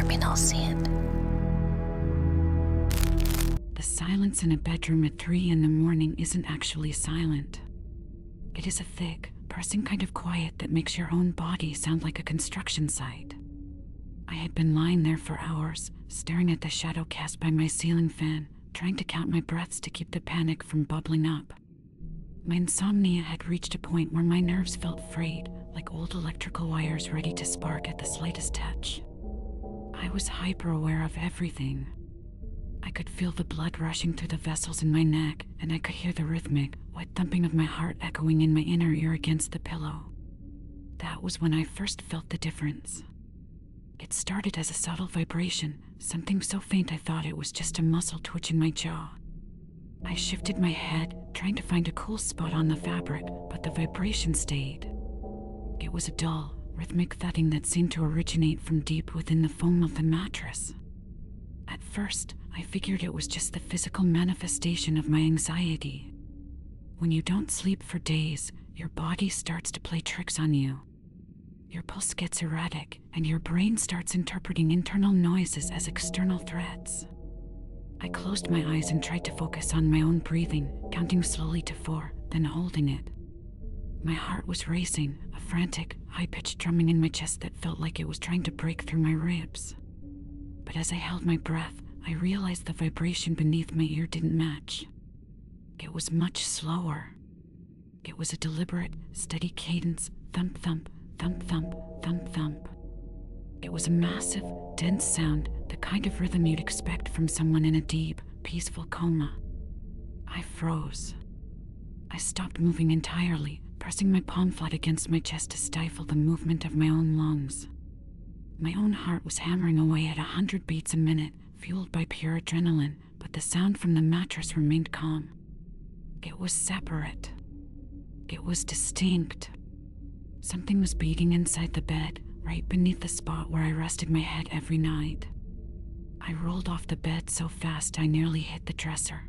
me not see it. The silence in a bedroom at 3 in the morning isn't actually silent. It is a thick, pressing kind of quiet that makes your own body sound like a construction site. I had been lying there for hours, staring at the shadow cast by my ceiling fan, trying to count my breaths to keep the panic from bubbling up. My insomnia had reached a point where my nerves felt frayed, like old electrical wires ready to spark at the slightest touch. I was hyper-aware of everything. I could feel the blood rushing through the vessels in my neck, and I could hear the rhythmic, wet thumping of my heart echoing in my inner ear against the pillow. That was when I first felt the difference. It started as a subtle vibration, something so faint I thought it was just a muscle twitching my jaw. I shifted my head, trying to find a cool spot on the fabric, but the vibration stayed. It was a dull, rhythmic thudding that seemed to originate from deep within the foam of the mattress. At first, I figured it was just the physical manifestation of my anxiety. When you don't sleep for days, your body starts to play tricks on you. Your pulse gets erratic, and your brain starts interpreting internal noises as external threats. I closed my eyes and tried to focus on my own breathing, counting slowly to 4, then holding it. My heart was racing, a frantic, high-pitched drumming in my chest that felt like it was trying to break through my ribs. But as I held my breath, I realized the vibration beneath my ear didn't match. It was much slower. It was a deliberate, steady cadence, thump thump, thump thump, thump thump. It was a massive, dense sound, the kind of rhythm you'd expect from someone in a deep, peaceful coma. I froze. I stopped moving entirely, pressing my palm flat against my chest to stifle the movement of my own lungs. My own heart was hammering away at 100 beats a minute, fueled by pure adrenaline, but the sound from the mattress remained calm. It was separate. It was distinct. Something was beating inside the bed, right beneath the spot where I rested my head every night. I rolled off the bed so fast I nearly hit the dresser.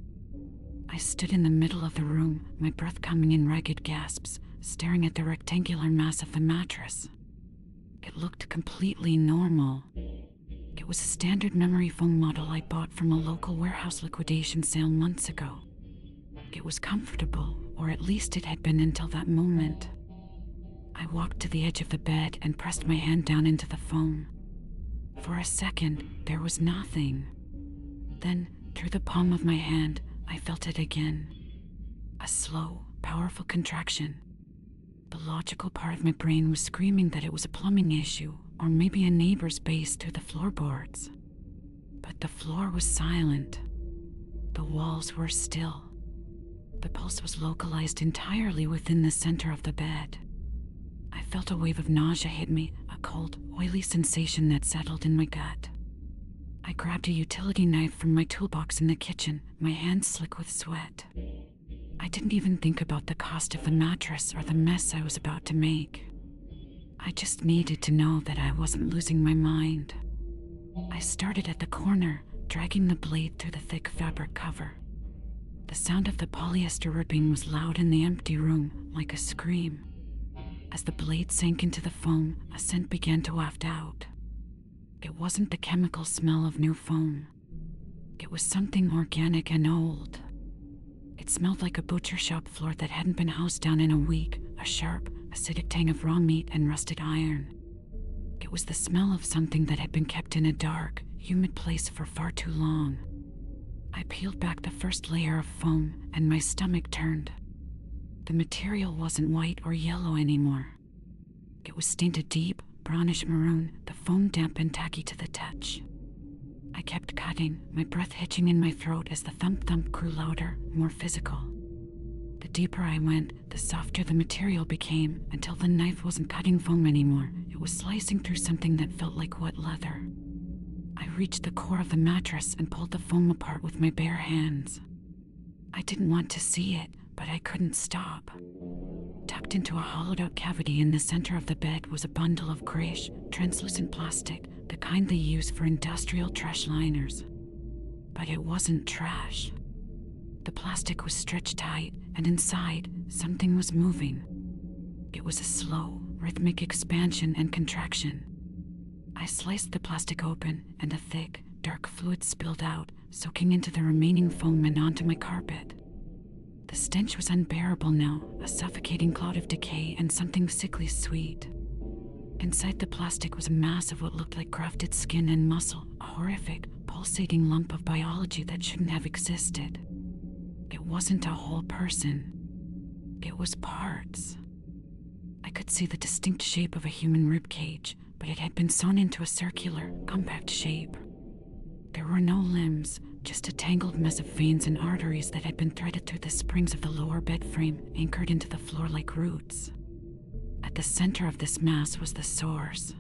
I stood in the middle of the room, my breath coming in ragged gasps, staring at the rectangular mass of the mattress. It looked completely normal. It was a standard memory foam model I bought from a local warehouse liquidation sale months ago. It was comfortable, or at least it had been until that moment. I walked to the edge of the bed and pressed my hand down into the foam. For a second, there was nothing. Then, through the palm of my hand, I felt it again. A slow, powerful contraction. The logical part of my brain was screaming that it was a plumbing issue, or maybe a neighbor's bass through the floorboards. But the floor was silent. The walls were still. The pulse was localized entirely within the center of the bed. I felt a wave of nausea hit me, a cold, oily sensation that settled in my gut. I grabbed a utility knife from my toolbox in the kitchen, my hands slick with sweat. I didn't even think about the cost of the mattress or the mess I was about to make. I just needed to know that I wasn't losing my mind. I started at the corner, dragging the blade through the thick fabric cover. The sound of the polyester ripping was loud in the empty room, like a scream. As the blade sank into the foam, a scent began to waft out. It wasn't the chemical smell of new foam. It was something organic and old. It smelled like a butcher shop floor that hadn't been housed down in a week, a sharp, acidic tang of raw meat and rusted iron. It was the smell of something that had been kept in a dark, humid place for far too long. I peeled back the first layer of foam, and my stomach turned. The material wasn't white or yellow anymore. It was stained a deep, brownish maroon, the foam damp and tacky to the touch. I kept cutting, my breath hitching in my throat as the thump-thump grew louder, more physical. The deeper I went, the softer the material became, until the knife wasn't cutting foam anymore. It was slicing through something that felt like wet leather. I reached the core of the mattress and pulled the foam apart with my bare hands. I didn't want to see it, but I couldn't stop. Tucked into a hollowed-out cavity in the center of the bed was a bundle of grayish, translucent plastic, the kind they use for industrial trash liners. But it wasn't trash. The plastic was stretched tight, and inside, something was moving. It was a slow, rhythmic expansion and contraction. I sliced the plastic open, and a thick, dark fluid spilled out, soaking into the remaining foam and onto my carpet. The stench was unbearable now, a suffocating cloud of decay and something sickly sweet. Inside the plastic was a mass of what looked like grafted skin and muscle, a horrific, pulsating lump of biology that shouldn't have existed. It wasn't a whole person. It was parts. I could see the distinct shape of a human rib cage, but it had been sewn into a circular, compact shape. There were no limbs, just a tangled mess of veins and arteries that had been threaded through the springs of the lower bed frame, anchored into the floor like roots. At the center of this mass was the source.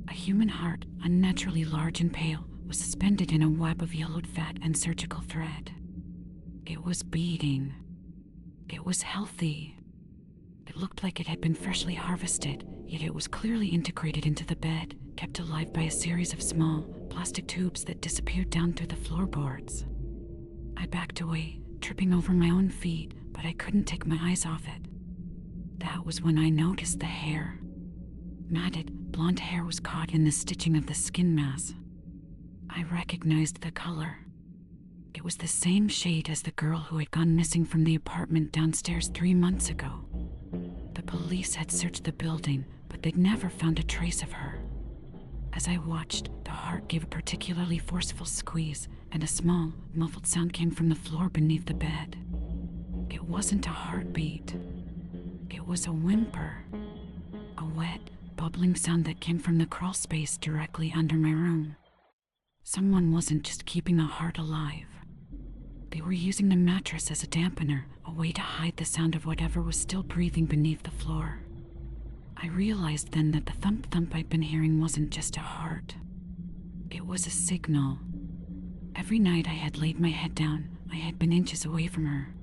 A human heart, unnaturally large and pale, was suspended in a web of yellowed fat and surgical thread. It was beating. It was healthy. It looked like it had been freshly harvested, yet it was clearly integrated into the bed, kept alive by a series of small, plastic tubes that disappeared down through the floorboards. I backed away, tripping over my own feet, but I couldn't take my eyes off it. That was when I noticed the hair. Matted, blonde hair was caught in the stitching of the skin mass. I recognized the color. It was the same shade as the girl who had gone missing from the apartment downstairs 3 months ago. The police had searched the building, but they'd never found a trace of her. As I watched, the heart gave a particularly forceful squeeze, and a small, muffled sound came from the floor beneath the bed. It wasn't a heartbeat. It was a whimper. A wet, bubbling sound that came from the crawl space directly under my room. Someone wasn't just keeping the heart alive. They were using the mattress as a dampener, a way to hide the sound of whatever was still breathing beneath the floor. I realized then that the thump-thump I'd been hearing wasn't just a heart. It was a signal. Every night I had laid my head down, I had been inches away from her.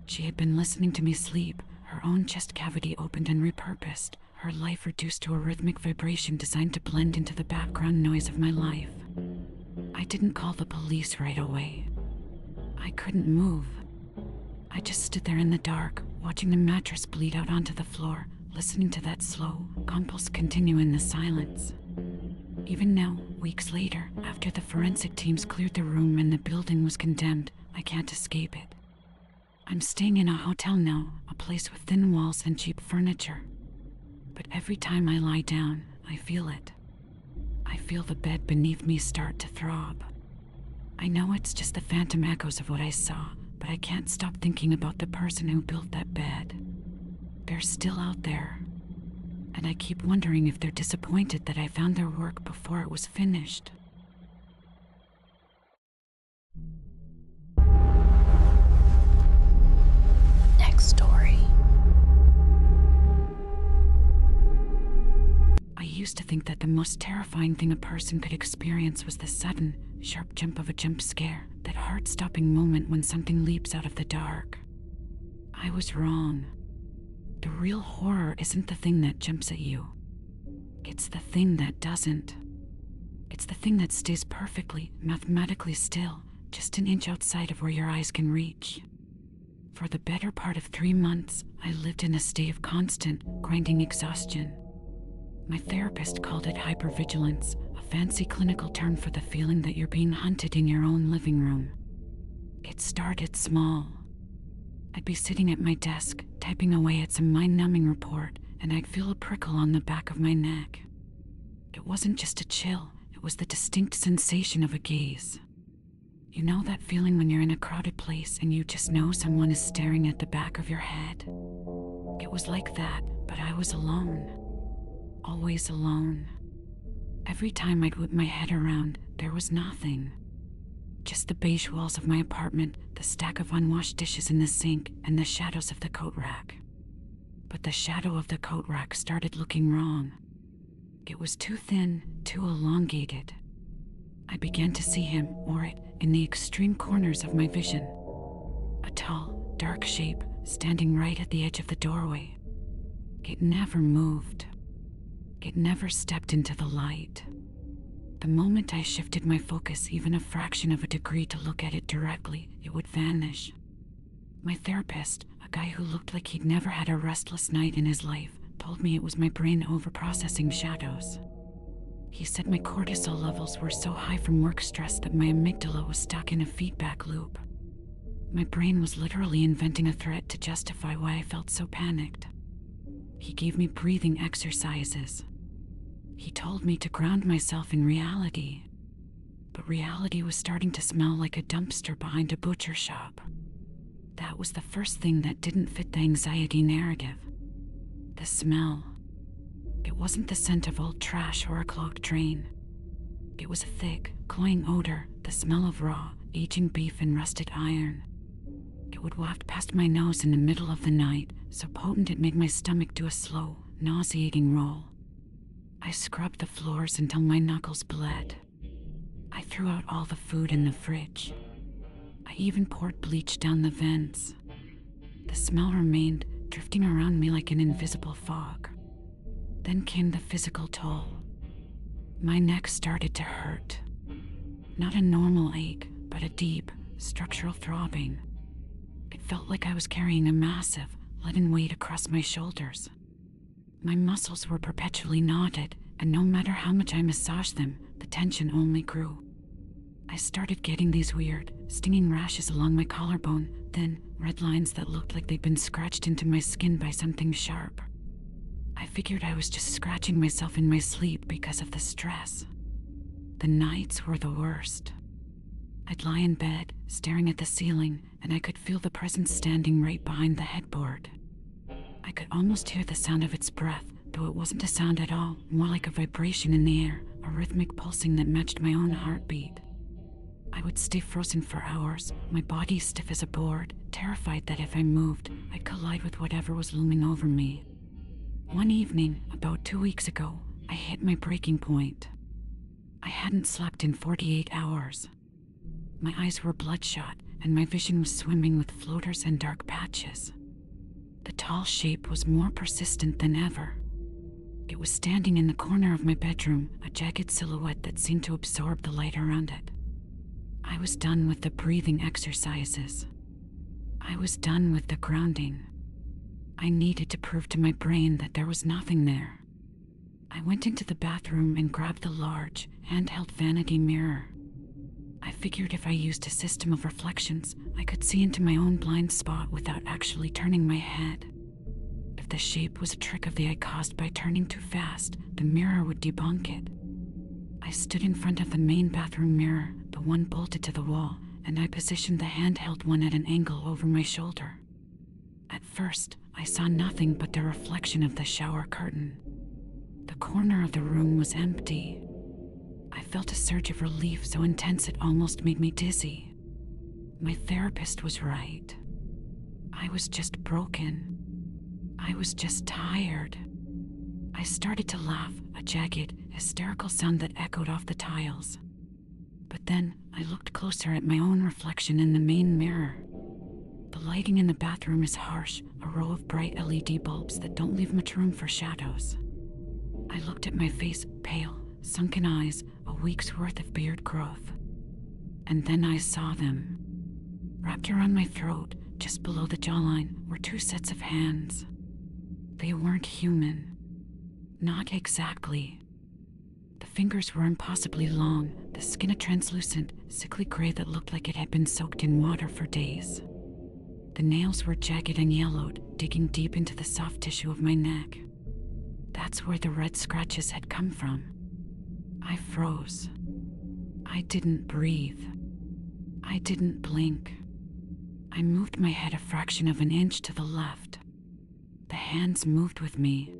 She had been listening to me sleep, her own chest cavity opened and repurposed, her life reduced to a rhythmic vibration designed to blend into the background noise of my life. I didn't call the police right away. I couldn't move. I just stood there in the dark, watching the mattress bleed out onto the floor, listening to that slow, compulse continue in the silence. Even now, weeks later, after the forensic teams cleared the room and the building was condemned, I can't escape it. I'm staying in a hotel now, a place with thin walls and cheap furniture. But every time I lie down, I feel it. I feel the bed beneath me start to throb. I know it's just the phantom echoes of what I saw, but I can't stop thinking about the person who built that bed. They're still out there. And I keep wondering if they're disappointed that I found their work before it was finished. Next story. I used to think that the most terrifying thing a person could experience was the sudden, sharp jump of a jump scare, that heart-stopping moment when something leaps out of the dark. I was wrong. The real horror isn't the thing that jumps at you. It's the thing that doesn't. It's the thing that stays perfectly, mathematically still, just an inch outside of where your eyes can reach. For the better part of 3 months, I lived in a state of constant, grinding exhaustion. My therapist called it hypervigilance, a fancy clinical term for the feeling that you're being hunted in your own living room. It started small. I'd be sitting at my desk, typing away at some mind-numbing report, and I'd feel a prickle on the back of my neck. It wasn't just a chill, it was the distinct sensation of a gaze. You know that feeling when you're in a crowded place and you just know someone is staring at the back of your head? It was like that, but I was alone. Always alone. Every time I'd whip my head around, there was nothing. Just the beige walls of my apartment, the stack of unwashed dishes in the sink, and the shadows of the coat rack. But the shadow of the coat rack started looking wrong. It was too thin, too elongated. I began to see him, or it, in the extreme corners of my vision. A tall, dark shape, standing right at the edge of the doorway. It never moved. It never stepped into the light. The moment I shifted my focus even a fraction of a degree to look at it directly, it would vanish. My therapist, a guy who looked like he'd never had a restless night in his life, told me it was my brain overprocessing shadows. He said my cortisol levels were so high from work stress that my amygdala was stuck in a feedback loop. My brain was literally inventing a threat to justify why I felt so panicked. He gave me breathing exercises. He told me to ground myself in reality. But reality was starting to smell like a dumpster behind a butcher shop. That was the first thing that didn't fit the anxiety narrative. The smell. It wasn't the scent of old trash or a clogged drain. It was a thick, cloying odor, the smell of raw, aging beef and rusted iron. It would waft past my nose in the middle of the night, so potent it made my stomach do a slow, nauseating roll. I scrubbed the floors until my knuckles bled. I threw out all the food in the fridge. I even poured bleach down the vents. The smell remained, drifting around me like an invisible fog. Then came the physical toll. My neck started to hurt. Not a normal ache, but a deep, structural throbbing. It felt like I was carrying a massive, leaden weight across my shoulders. My muscles were perpetually knotted, and no matter how much I massaged them, the tension only grew. I started getting these weird, stinging rashes along my collarbone, then red lines that looked like they'd been scratched into my skin by something sharp. I figured I was just scratching myself in my sleep because of the stress. The nights were the worst. I'd lie in bed, staring at the ceiling, and I could feel the presence standing right behind the headboard. I could almost hear the sound of its breath, though it wasn't a sound at all, more like a vibration in the air, a rhythmic pulsing that matched my own heartbeat. I would stay frozen for hours, my body stiff as a board, terrified that if I moved, I'd collide with whatever was looming over me. One evening, about 2 weeks ago, I hit my breaking point. I hadn't slept in 48 hours. My eyes were bloodshot, and my vision was swimming with floaters and dark patches. The tall shape was more persistent than ever. It was standing in the corner of my bedroom, a jagged silhouette that seemed to absorb the light around it. I was done with the breathing exercises. I was done with the grounding. I needed to prove to my brain that there was nothing there. I went into the bathroom and grabbed the large, handheld vanity mirror. I figured if I used a system of reflections, I could see into my own blind spot without actually turning my head. If the shape was a trick of the eye caused by turning too fast, the mirror would debunk it. I stood in front of the main bathroom mirror, the one bolted to the wall, and I positioned the handheld one at an angle over my shoulder. At first, I saw nothing but the reflection of the shower curtain. The corner of the room was empty. I felt a surge of relief so intense it almost made me dizzy. My therapist was right. I was just broken. I was just tired. I started to laugh, a jagged, hysterical sound that echoed off the tiles. But then I looked closer at my own reflection in the main mirror. The lighting in the bathroom is harsh, a row of bright LED bulbs that don't leave much room for shadows. I looked at my face, pale, sunken eyes, a week's worth of beard growth. And then I saw them. Wrapped around my throat, just below the jawline, were 2 sets of hands. They weren't human. Not exactly. The fingers were impossibly long, the skin a translucent, sickly gray that looked like it had been soaked in water for days. The nails were jagged and yellowed, digging deep into the soft tissue of my neck. That's where the red scratches had come from. I froze. I didn't breathe. I didn't blink. I moved my head a fraction of an inch to the left. The hands moved with me.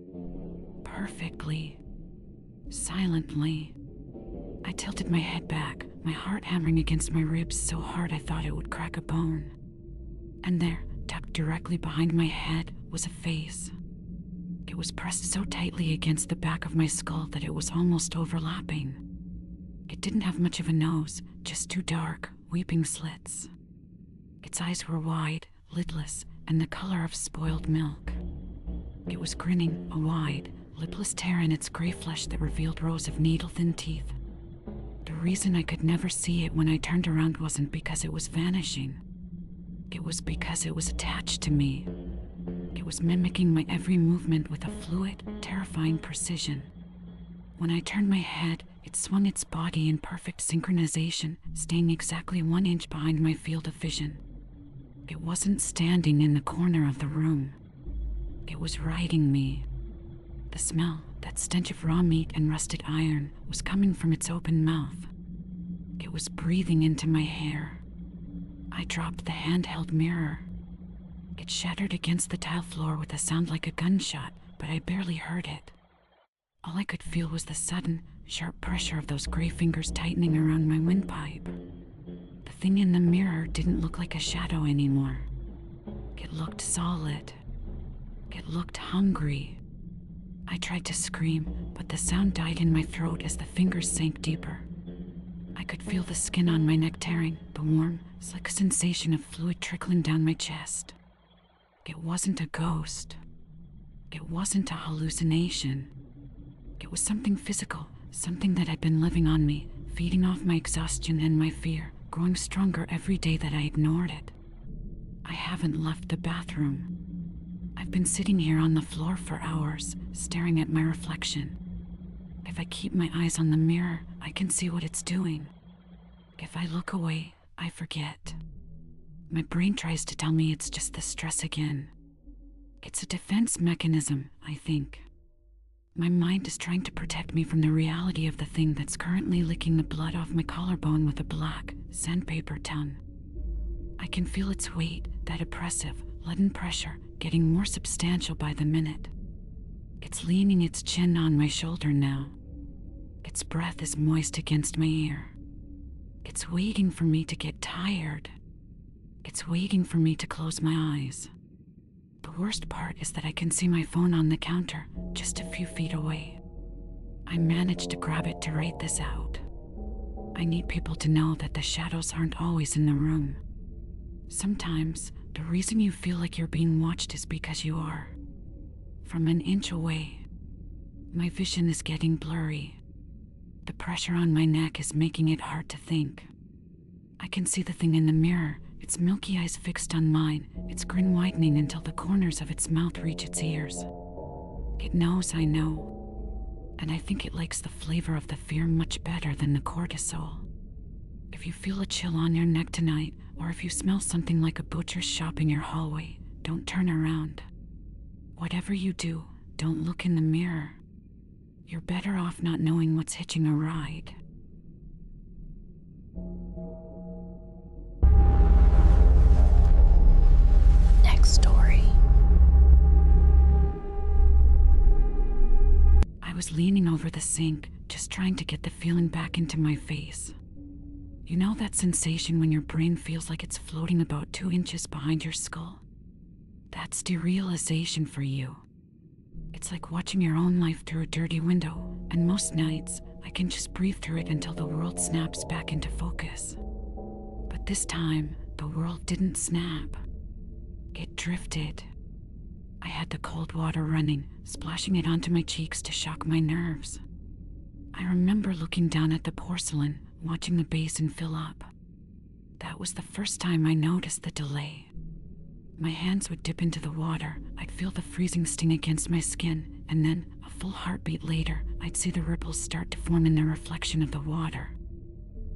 Perfectly. Silently. I tilted my head back, my heart hammering against my ribs so hard I thought it would crack a bone. And there, tucked directly behind my head, was a face. It was pressed so tightly against the back of my skull that it was almost overlapping. It didn't have much of a nose, just 2 dark, weeping slits. Its eyes were wide, lidless, and the color of spoiled milk. It was grinning, a wide, lipless tear in its gray flesh that revealed rows of needle-thin teeth. The reason I could never see it when I turned around wasn't because it was vanishing. It was because it was attached to me. It was mimicking my every movement with a fluid, terrifying precision. When I turned my head, it swung its body in perfect synchronization, staying exactly 1 inch behind my field of vision. It wasn't standing in the corner of the room. It was riding me. The smell, that stench of raw meat and rusted iron, was coming from its open mouth. It was breathing into my hair. I dropped the handheld mirror. It shattered against the tile floor with a sound like a gunshot, but I barely heard it. All I could feel was the sudden, sharp pressure of those gray fingers tightening around my windpipe. The thing in the mirror didn't look like a shadow anymore. It looked solid. It looked hungry. I tried to scream, but the sound died in my throat as the fingers sank deeper. I could feel the skin on my neck tearing, the warm, slick sensation of fluid trickling down my chest. It wasn't a ghost. It wasn't a hallucination. It was something physical, something that had been living on me, feeding off my exhaustion and my fear, growing stronger every day that I ignored it. I haven't left the bathroom. I've been sitting here on the floor for hours, staring at my reflection. If I keep my eyes on the mirror, I can see what it's doing. If I look away, I forget. My brain tries to tell me it's just the stress again. It's a defense mechanism, I think. My mind is trying to protect me from the reality of the thing that's currently licking the blood off my collarbone with a black, sandpaper tongue. I can feel its weight, that oppressive, leaden pressure, getting more substantial by the minute. It's leaning its chin on my shoulder now. Its breath is moist against my ear. It's waiting for me to get tired. It's waiting for me to close my eyes. The worst part is that I can see my phone on the counter, just a few feet away. I managed to grab it to write this out. I need people to know that the shadows aren't always in the room. Sometimes, the reason you feel like you're being watched is because you are. From an inch away, my vision is getting blurry. The pressure on my neck is making it hard to think. I can see the thing in the mirror, its milky eyes fixed on mine, its grin widening until the corners of its mouth reach its ears. It knows I know, and I think it likes the flavor of the fear much better than the cortisol. If you feel a chill on your neck tonight, or if you smell something like a butcher's shop in your hallway, don't turn around. Whatever you do, don't look in the mirror. You're better off not knowing what's hitching a ride. Next story. I was leaning over the sink, just trying to get the feeling back into my face. You know that sensation when your brain feels like it's floating about 2 inches behind your skull? That's derealization for you. It's like watching your own life through a dirty window, and most nights, I can just breathe through it until the world snaps back into focus. But this time, the world didn't snap. It drifted. I had the cold water running, splashing it onto my cheeks to shock my nerves. I remember looking down at the porcelain, watching the basin fill up. That was the first time I noticed the delay. My hands would dip into the water, I'd feel the freezing sting against my skin, and then, a full heartbeat later, I'd see the ripples start to form in the reflection of the water.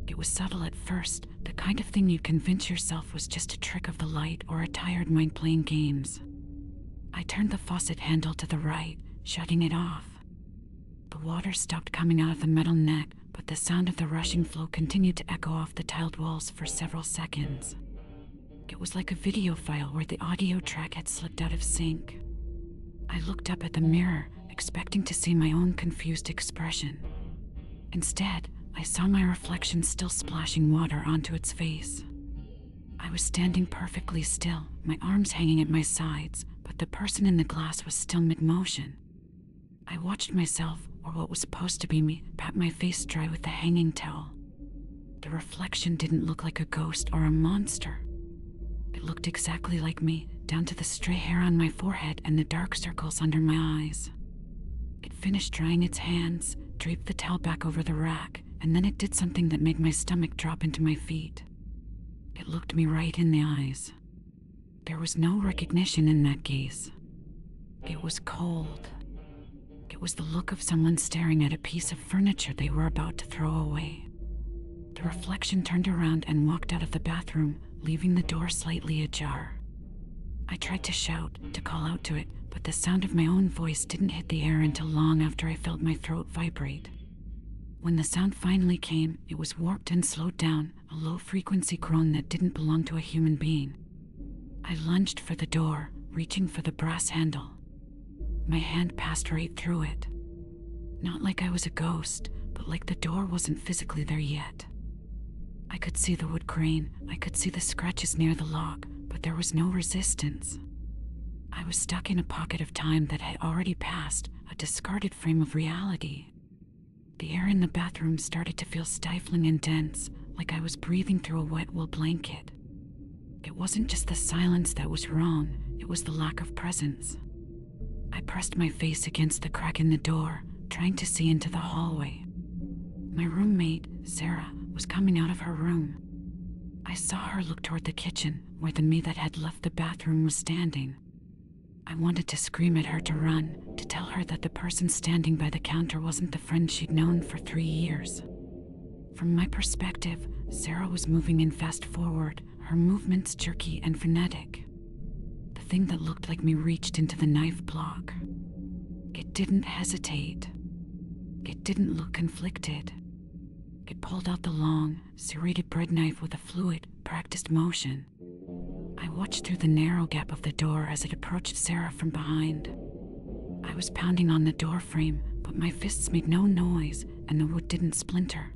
It was subtle at first, the kind of thing you'd convince yourself was just a trick of the light or a tired mind playing games. I turned the faucet handle to the right, shutting it off. The water stopped coming out of the metal neck, but the sound of the rushing flow continued to echo off the tiled walls for several seconds. It was like a video file where the audio track had slipped out of sync. I looked up at the mirror, expecting to see my own confused expression. Instead, I saw my reflection still splashing water onto its face. I was standing perfectly still, my arms hanging at my sides, but the person in the glass was still mid-motion. I watched myself, or what was supposed to be me, pat my face dry with the hanging towel. The reflection didn't look like a ghost or a monster. It looked exactly like me, down to the stray hair on my forehead and the dark circles under my eyes. It finished drying its hands, draped the towel back over the rack, and then it did something that made my stomach drop into my feet. It looked me right in the eyes. There was no recognition in that gaze. It was cold. It was the look of someone staring at a piece of furniture they were about to throw away. The reflection turned around and walked out of the bathroom, leaving the door slightly ajar. I tried to shout, to call out to it, but the sound of my own voice didn't hit the air until long after I felt my throat vibrate. When the sound finally came, it was warped and slowed down, a low-frequency groan that didn't belong to a human being. I lunged for the door, reaching for the brass handle. My hand passed right through it. Not like I was a ghost, but like the door wasn't physically there yet. I could see the wood grain, I could see the scratches near the lock, but there was no resistance. I was stuck in a pocket of time that had already passed, a discarded frame of reality. The air in the bathroom started to feel stifling and dense, like I was breathing through a wet wool blanket. It wasn't just the silence that was wrong, it was the lack of presence. I pressed my face against the crack in the door, trying to see into the hallway. My roommate, Sarah, was coming out of her room. I saw her look toward the kitchen, where the me that had left the bathroom was standing. I wanted to scream at her to run, to tell her that the person standing by the counter wasn't the friend she'd known for 3 years. From my perspective, Sarah was moving in fast forward, her movements jerky and frenetic. The thing that looked like me reached into the knife block. It didn't hesitate. It didn't look conflicted. It pulled out the long, serrated bread knife with a fluid, practiced motion. I watched through the narrow gap of the door as it approached Sarah from behind. I was pounding on the door frame, but my fists made no noise and the wood didn't splinter.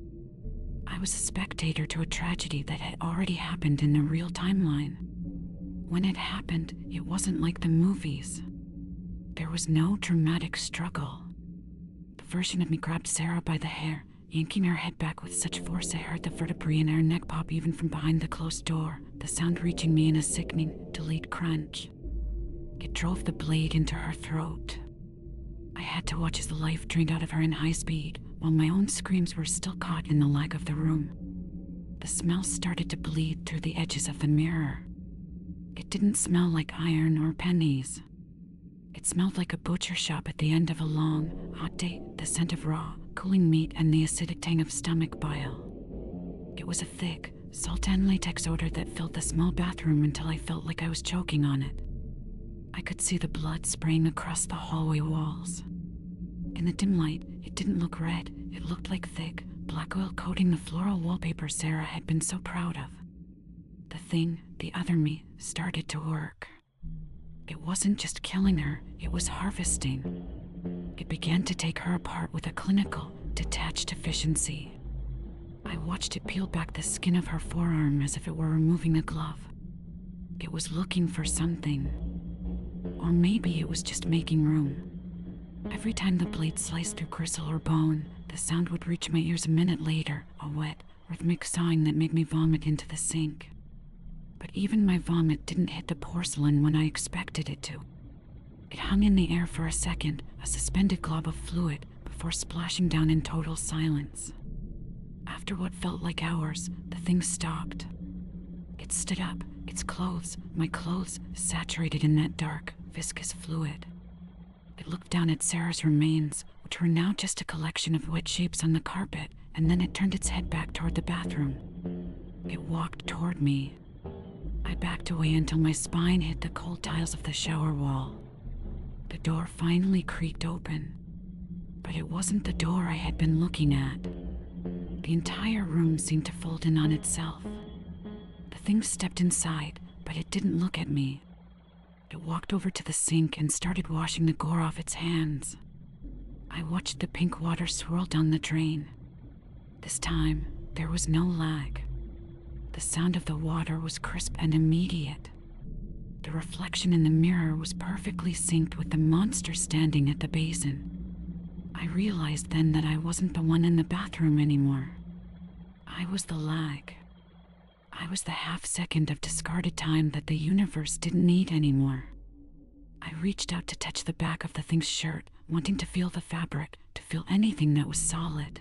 I was a spectator to a tragedy that had already happened in the real timeline. When it happened, it wasn't like the movies. There was no dramatic struggle. The version of me grabbed Sarah by the hair, yanking her head back with such force I heard the vertebrae in her neck pop even from behind the closed door, the sound reaching me in a sickening, delayed crunch. It drove the blade into her throat. I had to watch as the life drained out of her in high speed, while my own screams were still caught in the lag of the room. The smell started to bleed through the edges of the mirror. It didn't smell like iron or pennies. It smelled like a butcher shop at the end of a long, hot day, the scent of raw, cooling meat and the acidic tang of stomach bile. It was a thick, salt-and latex odor that filled the small bathroom until I felt like I was choking on it. I could see the blood spraying across the hallway walls. In the dim light, it didn't look red, it looked like thick, black oil coating the floral wallpaper Sarah had been so proud of. The thing, the other me, started to work. It wasn't just killing her, it was harvesting. It began to take her apart with a clinical, detached efficiency. I watched it peel back the skin of her forearm as if it were removing a glove. It was looking for something. Or maybe it was just making room. Every time the blade sliced through gristle or bone, the sound would reach my ears a minute later, a wet, rhythmic sawing that made me vomit into the sink. But even my vomit didn't hit the porcelain when I expected it to. It hung in the air for a second, a suspended glob of fluid, before splashing down in total silence. After what felt like hours, the thing stopped. It stood up, its clothes, my clothes, saturated in that dark, viscous fluid. It looked down at Sarah's remains, which were now just a collection of wet shapes on the carpet, and then it turned its head back toward the bathroom. It walked toward me. I backed away until my spine hit the cold tiles of the shower wall. The door finally creaked open. But it wasn't the door I had been looking at. The entire room seemed to fold in on itself. The thing stepped inside, but it didn't look at me. It walked over to the sink and started washing the gore off its hands. I watched the pink water swirl down the drain. This time, there was no lag. The sound of the water was crisp and immediate. The reflection in the mirror was perfectly synced with the monster standing at the basin. I realized then that I wasn't the one in the bathroom anymore. I was the lag. I was the half-second of discarded time that the universe didn't need anymore. I reached out to touch the back of the thing's shirt, wanting to feel the fabric, to feel anything that was solid.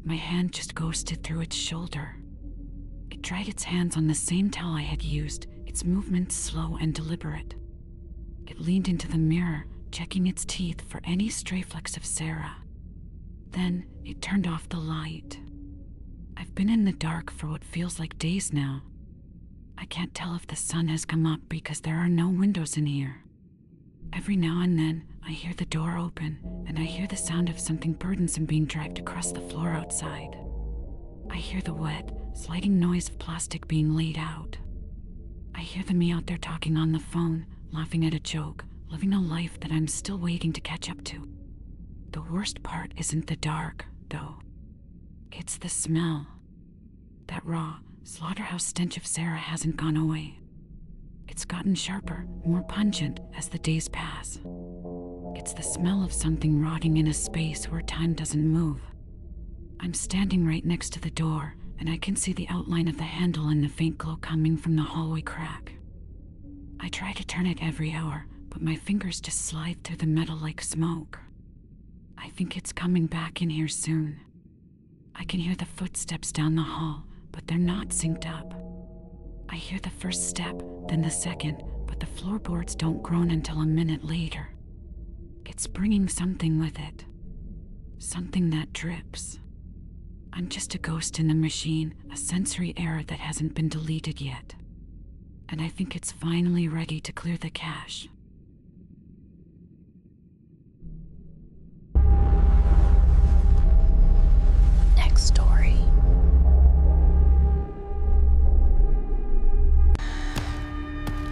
My hand just ghosted through its shoulder. It dried its hands on the same towel I had used, its movements slow and deliberate. It leaned into the mirror, checking its teeth for any stray flecks of Sarah. Then it turned off the light. I've been in the dark for what feels like days now. I can't tell if the sun has come up because there are no windows in here. Every now and then, I hear the door open, and I hear the sound of something burdensome being dragged across the floor outside. I hear the wet, sliding noise of plastic being laid out. I hear the me out there talking on the phone, laughing at a joke, living a life that I'm still waiting to catch up to. The worst part isn't the dark, though. It's the smell. That raw, slaughterhouse stench of Sarah hasn't gone away. It's gotten sharper, more pungent as the days pass. It's the smell of something rotting in a space where time doesn't move. I'm standing right next to the door, and I can see the outline of the handle and the faint glow coming from the hallway crack. I try to turn it every hour, but my fingers just slide through the metal like smoke. I think it's coming back in here soon. I can hear the footsteps down the hall, but they're not synced up. I hear the first step, then the second, but the floorboards don't groan until a minute later. It's bringing something with it. Something that drips. I'm just a ghost in the machine, a sensory error that hasn't been deleted yet. And I think it's finally ready to clear the cache. Next story.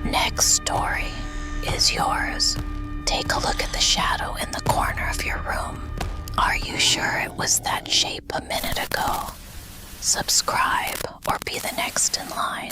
Next story is yours. Take a look at the shadow in the corner of your room. Are you sure it was that shape a minute ago? Subscribe or be the next in line.